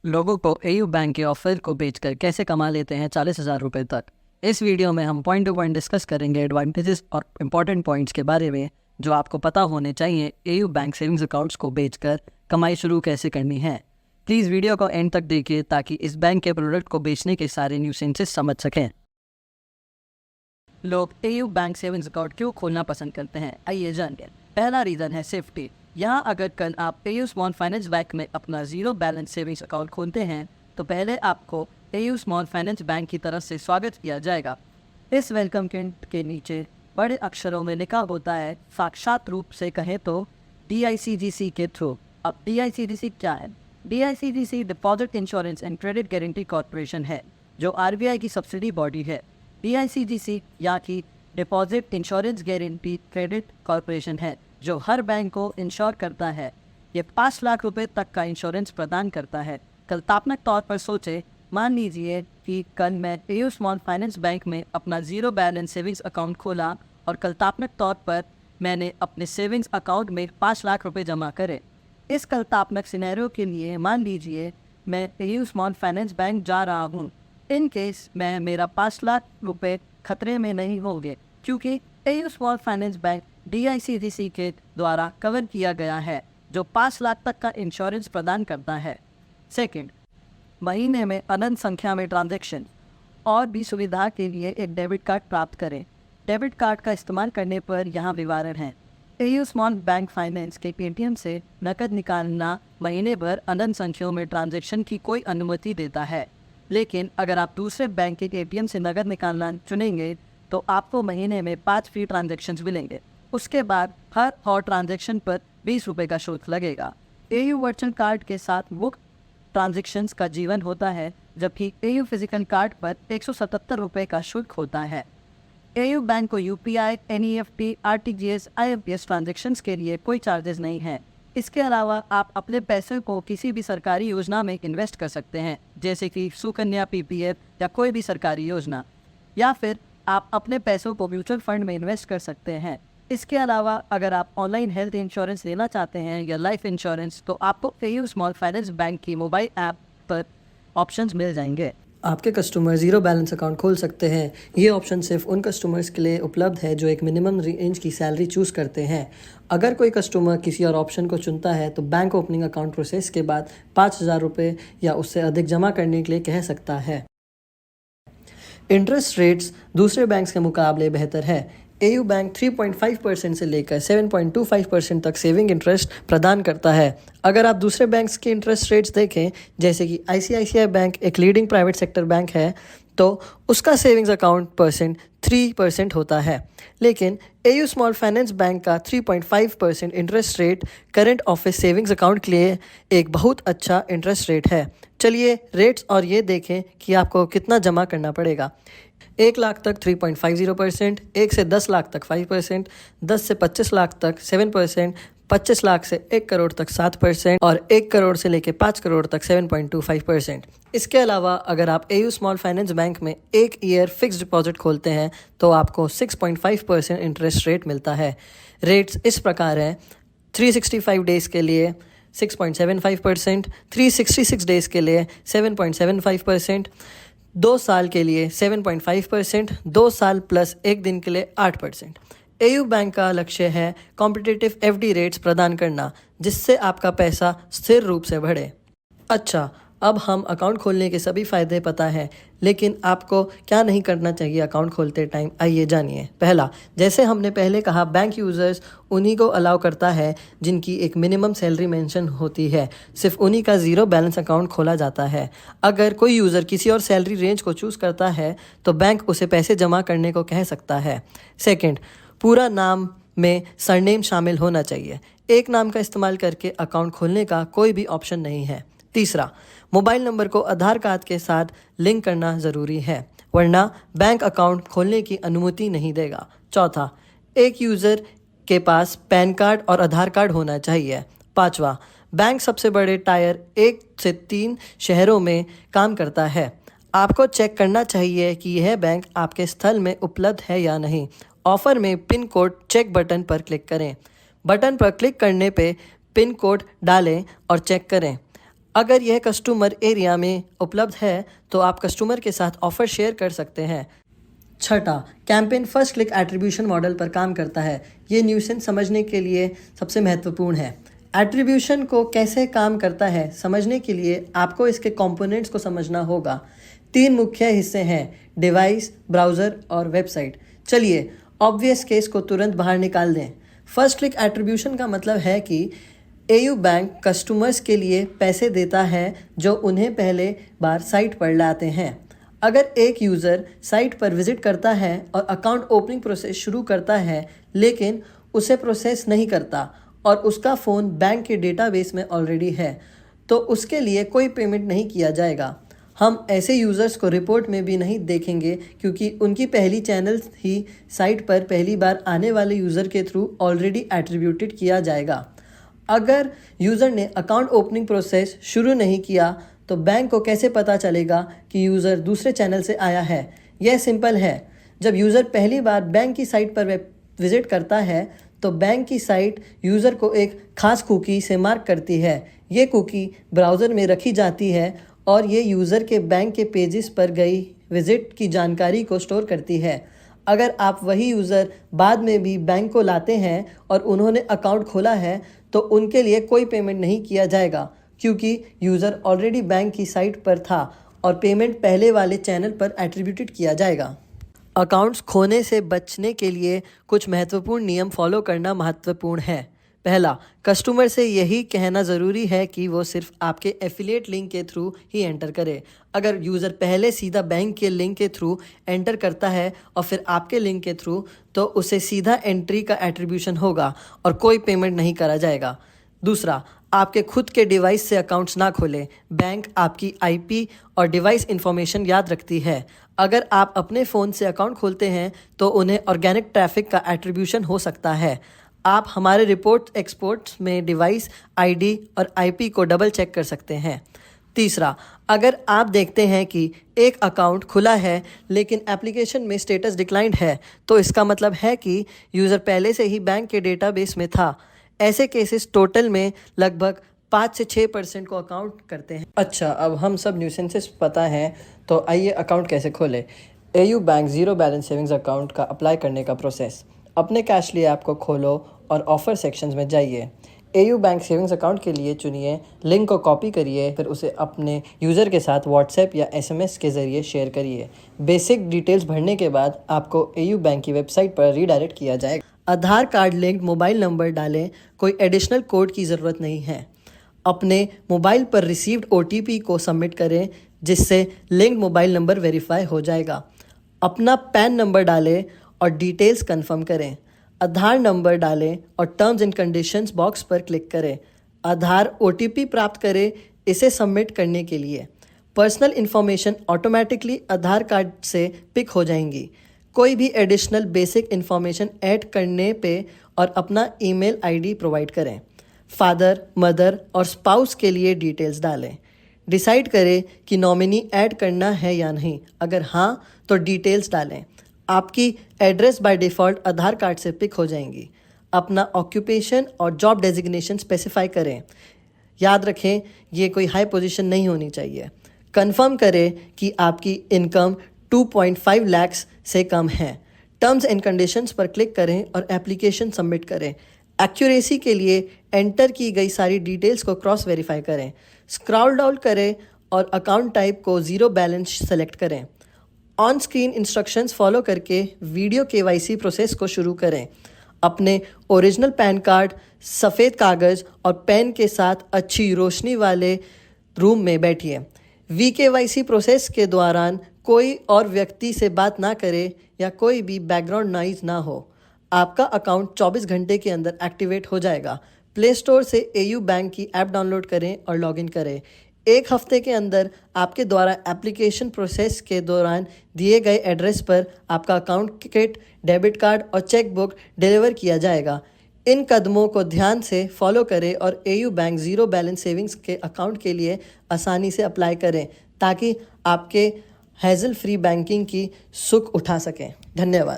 लोगों को AU bank के ऑफर को बेचकर कैसे कमा लेते हैं 40,000 रुपये तक। इस वीडियो में हम पॉइंट टू पॉइंट डिस्कस करेंगे एडवांटेजेस और इम्पॉर्टेंट पॉइंट्स के बारे में जो आपको पता होने चाहिए एयू बैंक सेविंग्स अकाउंट्स को बेचकर कमाई शुरू कैसे करनी है। प्लीज़ वीडियो को एंड तक देखिए ताकि इस बैंक के प्रोडक्ट को बेचने के सारे न्यूसेंसेस समझ सकें। लोग एयू बैंक सेविंग्स अकाउंट क्यों खोलना पसंद करते हैं, आइए जानते हैं। पहला रीज़न है सेफ्टी। यहाँ अगर कल आप एयू स्मॉल फाइनेंस बैंक में अपना जीरो बैलेंस सेविंग्स अकाउंट खोलते हैं तो पहले आपको एयू स्मॉल फाइनेंस बैंक की तरफ से स्वागत किया जाएगा। इस वेलकम किट के नीचे बड़े अक्षरों में लिखा होता है, साक्षात रूप से कहें तो DICGC के थ्रू। अब DICGC क्या है? DICGC deposit insurance and credit guarantee corporation है जो RBI की सब्सिडी बॉडी है। DICGC या कि deposit insurance guarantee credit corporation है जो हर बैंक को इंश्योर करता है। ये 5 लाख रुपए तक का इंश्योरेंस प्रदान करता है। कल्पनात्मक तौर पर सोचे, मान लीजिए कि कल मैं एयू स्मॉल फाइनेंस बैंक में अपना जीरो बैलेंस सेविंग्स अकाउंट खोला और कल्पनात्मक तौर पर मैंने अपने सेविंग्स अकाउंट में 5 लाख रुपए जमा करे। इस कल्पनात्मक सिनेरियो के लिए मान लीजिए मैं एयू स्मॉल फाइनेंस बैंक जा रहा हूँ। इन केस मैं मेरा 5 लाख रुपए खतरे में नहीं होंगे क्योंकि AU small finance bank DICGC के द्वारा कवर किया गया है जो 5 लाख तक का इंश्योरेंस प्रदान करता है। सेकंड, महीने में अनंत संख्या में ट्रांजैक्शन और भी सुविधा के लिए एक डेबिट कार्ड प्राप्त करें। डेबिट कार्ड का इस्तेमाल करने पर यहाँ विवरण है। एयू स्मॉल बैंक फाइनेंस के ATM से नकद निकालना महीने भर अनंत संख्याओं में ट्रांजैक्शन की कोई अनुमति देता है, लेकिन अगर आप दूसरे बैंक के ATM से नकद निकालना चुनेंगे तो आपको महीने में 5 फ्री ट्रांजैक्शंस मिलेंगे। उसके बाद हर और ट्रांजैक्शन पर 20 रुपये का शुल्क लगेगा। एयू वर्चुअल कार्ड के साथ मुफ्त ट्रांजैक्शंस का जीवन होता है जबकि एयू फिजिकल कार्ड पर 177 रुपये का शुल्क होता है। एयू बैंक को UPI, NEFT, RTGS, IMPS transactions के लिए कोई चार्जेस नहीं है। इसके अलावा आप अपने पैसे को किसी भी सरकारी योजना में इन्वेस्ट कर सकते हैं जैसे कि सुकन्या, PPF या कोई भी सरकारी योजना, या फिर आप अपने पैसों को म्यूचुअल फंड में इन्वेस्ट कर सकते हैं। इसके अलावा अगर आप ऑनलाइन हेल्थ इंश्योरेंस लेना चाहते हैं या लाइफ इंश्योरेंस तो आपको एयू स्मॉल फाइनेंस बैंक की मोबाइल ऐप पर ऑप्शंस मिल जाएंगे। आपके कस्टमर जीरो बैलेंस अकाउंट खोल सकते हैं। ये ऑप्शन सिर्फ उन कस्टमर्स के लिए उपलब्ध है जो एक मिनिमम रेंज की सैलरी चूज़ करते हैं। अगर कोई कस्टमर किसी और ऑप्शन को चुनता है तो बैंक ओपनिंग अकाउंट प्रोसेस के बाद 5,000 रुपये या उससे अधिक जमा करने के लिए कह सकता है। इंटरेस्ट रेट्स दूसरे बैंक्स के मुकाबले बेहतर है। एयू बैंक 3.5% से लेकर 7.25% तक सेविंग इंटरेस्ट प्रदान करता है। अगर आप दूसरे बैंक्स के इंटरेस्ट रेट्स देखें, जैसे कि ICICI बैंक एक लीडिंग प्राइवेट सेक्टर बैंक है, तो उसका सेविंग्स अकाउंट परसेंट 3% होता है, लेकिन एयू स्मॉल फाइनेंस बैंक का 3.5% interest rate current office savings account के लिए एक बहुत अच्छा इंटरेस्ट रेट है। चलिए रेट्स और ये देखें कि आपको कितना जमा करना पड़ेगा। 1 लाख तक 3.50%, 1 से 10 लाख तक 5%, 10 से 25 लाख तक 7%, 25 लाख से 1 करोड़ तक 7% और 1 करोड़ से लेकर 5 करोड़ तक 7.25%। इसके अलावा अगर आप एयू स्मॉल फाइनेंस बैंक में 1 ईयर फिक्स डिपॉजिट खोलते हैं तो आपको 6.5% इंटरेस्ट रेट मिलता है। रेट्स इस प्रकार हैं: 365 डेज़ के लिए 6.75%, 366 डेज़ के लिए 7.75%, 2 साल के लिए 7.5%, 2 साल प्लस 1 दिन के लिए 8%। एयू बैंक का लक्ष्य है कॉम्पिटिटिव FD रेट्स प्रदान करना जिससे आपका पैसा स्थिर रूप से बढ़े। अच्छा, अब हम अकाउंट खोलने के सभी फ़ायदे पता है, लेकिन आपको क्या नहीं करना चाहिए अकाउंट खोलते टाइम, आइए जानिए। पहला, जैसे हमने पहले कहा, बैंक यूज़र्स उन्हीं को अलाउ करता है जिनकी एक मिनिमम सैलरी मेंशन होती है। सिर्फ उन्हीं का ज़ीरो बैलेंस अकाउंट खोला जाता है। अगर कोई यूज़र किसी और सैलरी रेंज को चूज़ करता है तो बैंक उसे पैसे जमा करने को कह सकता है। सेकेंड, पूरा नाम में सरनेम शामिल होना चाहिए। एक नाम का इस्तेमाल करके अकाउंट खोलने का कोई भी ऑप्शन नहीं है। तीसरा, मोबाइल नंबर को आधार कार्ड के साथ लिंक करना ज़रूरी है, वरना बैंक अकाउंट खोलने की अनुमति नहीं देगा। चौथा, एक यूज़र के पास पैन कार्ड और आधार कार्ड होना चाहिए। पाँचवा, बैंक सबसे बड़े टायर 1 से 3 शहरों में काम करता है। आपको चेक करना चाहिए कि यह बैंक आपके स्थल में उपलब्ध है या नहीं। ऑफ़र में पिन कोड चेक बटन पर क्लिक करें। बटन पर क्लिक करने पे पिन कोड डालें और चेक करें। अगर यह कस्टमर एरिया में उपलब्ध है तो आप कस्टमर के साथ ऑफर शेयर कर सकते हैं। छठा, campaign first click attribution model पर काम करता है। ये न्यूसेंस समझने के लिए सबसे महत्वपूर्ण है। एट्रीब्यूशन को कैसे काम करता है समझने के लिए आपको इसके कंपोनेंट्स को समझना होगा। 3 मुख्य हिस्से हैं, डिवाइस, ब्राउज़र और वेबसाइट। चलिए ऑब्वियस केस को तुरंत बाहर निकाल दें। फर्स्ट क्लिक एट्रीब्यूशन का मतलब है कि एयू बैंक कस्टमर्स के लिए पैसे देता है जो उन्हें पहले बार साइट पर लाते हैं। अगर एक यूज़र साइट पर विजिट करता है और अकाउंट ओपनिंग प्रोसेस शुरू करता है लेकिन उसे प्रोसेस नहीं करता और उसका फ़ोन बैंक के डेटाबेस में ऑलरेडी है, तो उसके लिए कोई पेमेंट नहीं किया जाएगा। हम ऐसे यूज़र्स को रिपोर्ट में भी नहीं देखेंगे क्योंकि उनकी पहली चैनल ही साइट पर पहली बार आने वाले यूज़र के थ्रू ऑलरेडी एट्रीब्यूटेड किया जाएगा। अगर यूज़र ने अकाउंट ओपनिंग प्रोसेस शुरू नहीं किया तो बैंक को कैसे पता चलेगा कि यूज़र दूसरे चैनल से आया है? यह सिंपल है। जब यूज़र पहली बार बैंक की साइट पर विजिट करता है तो बैंक की साइट यूज़र को एक खास कुकी से मार्क करती है। ये कुकी ब्राउज़र में रखी जाती है और ये यूज़र के बैंक के पेजेस पर गई विजिट की जानकारी को स्टोर करती है। अगर आप वही यूज़र बाद में भी बैंक को लाते हैं और उन्होंने अकाउंट खोला है तो उनके लिए कोई पेमेंट नहीं किया जाएगा क्योंकि यूज़र ऑलरेडी बैंक की साइट पर था और पेमेंट पहले वाले चैनल पर एट्रीब्यूटेड किया जाएगा। अकाउंट्स खोने से बचने के लिए कुछ महत्वपूर्ण नियम फॉलो करना महत्वपूर्ण है। पहला, कस्टमर से यही कहना ज़रूरी है कि वो सिर्फ आपके एफिलिएट लिंक के थ्रू ही एंटर करे। अगर यूज़र पहले सीधा बैंक के लिंक के थ्रू एंटर करता है और फिर आपके लिंक के थ्रू, तो उसे सीधा एंट्री का एट्रीब्यूशन होगा और कोई पेमेंट नहीं करा जाएगा। दूसरा, आपके खुद के डिवाइस से अकाउंट्स ना खोलें। बैंक आपकी आईपी और डिवाइस इंफॉर्मेशन याद रखती है। अगर आप अपने फ़ोन से अकाउंट खोलते हैं तो उन्हें ऑर्गेनिक ट्रैफिक का एट्रीब्यूशन हो सकता है। आप हमारे रिपोर्ट एक्सपोर्ट्स में डिवाइस आईडी और आईपी को डबल चेक कर सकते हैं। तीसरा, अगर आप देखते हैं कि एक अकाउंट खुला है लेकिन एप्लीकेशन में स्टेटस डिक्लाइंड है तो इसका मतलब है कि यूज़र पहले से ही बैंक के डेटाबेस में था। ऐसे केसेस टोटल में लगभग 5 से 6% को अकाउंट करते हैं। अच्छा, अब हम सब न्यूसेंसेस पता हैं तो आइए अकाउंट कैसे खोलें। AU bank zero balance savings account का अप्लाई करने का प्रोसेस। अपने कैश लिए ऐप को खोलो और ऑफ़र सेक्शंस में जाइए। एयू बैंक सेविंग्स अकाउंट के लिए चुनिए, लिंक को कॉपी करिए, फिर उसे अपने यूज़र के साथ व्हाट्सएप या एसएमएस के ज़रिए शेयर करिए। बेसिक डिटेल्स भरने के बाद आपको एयू बैंक की वेबसाइट पर रीडायरेक्ट किया जाएगा। आधार कार्ड लिंक्ड मोबाइल नंबर डालें, कोई एडिशनल कोड की ज़रूरत नहीं है। अपने मोबाइल पर रिसीव्ड ओटीपी को सबमिट करें जिससे लिंक्ड मोबाइल नंबर वेरीफाई हो जाएगा। अपना पैन नंबर डालें और डिटेल्स कंफर्म करें। आधार नंबर डालें और टर्म्स एंड कंडीशंस बॉक्स पर क्लिक करें। आधार ओटीपी प्राप्त करें इसे सबमिट करने के लिए। पर्सनल इन्फॉर्मेशन ऑटोमेटिकली आधार कार्ड से पिक हो जाएंगी। कोई भी एडिशनल बेसिक इन्फॉर्मेशन ऐड करने पे और अपना ईमेल आईडी प्रोवाइड करें। फादर, मदर और स्पाउस के लिए डिटेल्स डालें। डिसाइड करें कि नॉमिनी ऐड करना है या नहीं। अगर हाँ तो डिटेल्स डालें। आपकी address by default Aadhaar card से पिक हो जाएंगी। अपना ऑक्यूपेशन और जॉब डेजिग्नेशन स्पेसिफाई करें। याद रखें ये कोई हाई पोजीशन नहीं होनी चाहिए। कंफर्म करें कि आपकी इनकम 2.5 लाख से कम है। टर्म्स एंड कंडीशंस पर क्लिक करें और एप्लीकेशन सबमिट करें। एक्यूरेसी के लिए एंटर की गई सारी डिटेल्स को क्रॉस वेरीफाई करें। स्क्रॉल डाउन करें और अकाउंट टाइप को ज़ीरो बैलेंस सेलेक्ट करें। ऑन स्क्रीन इंस्ट्रक्शंस फॉलो करके वीडियो केवाईसी प्रोसेस को शुरू करें। अपने ओरिजिनल पैन कार्ड, सफ़ेद कागज़ और पेन के साथ अच्छी रोशनी वाले रूम में बैठिए। VKYC प्रोसेस के दौरान कोई और व्यक्ति से बात ना करे या कोई भी बैकग्राउंड नॉइज़ ना हो। आपका अकाउंट 24 घंटे के अंदर एक्टिवेट हो जाएगा। प्ले स्टोर से एयू बैंक की ऐप डाउनलोड करें और लॉगिन करें। 1 हफ्ते के अंदर आपके द्वारा एप्लीकेशन प्रोसेस के दौरान दिए गए एड्रेस पर आपका अकाउंट किट, डेबिट कार्ड और चेक बुक डिलीवर किया जाएगा। इन कदमों को ध्यान से फॉलो करें और AU bank zero balance savings के अकाउंट के लिए आसानी से अप्लाई करें ताकि आपके हैज़ल फ्री बैंकिंग की सुख उठा सकें। धन्यवाद।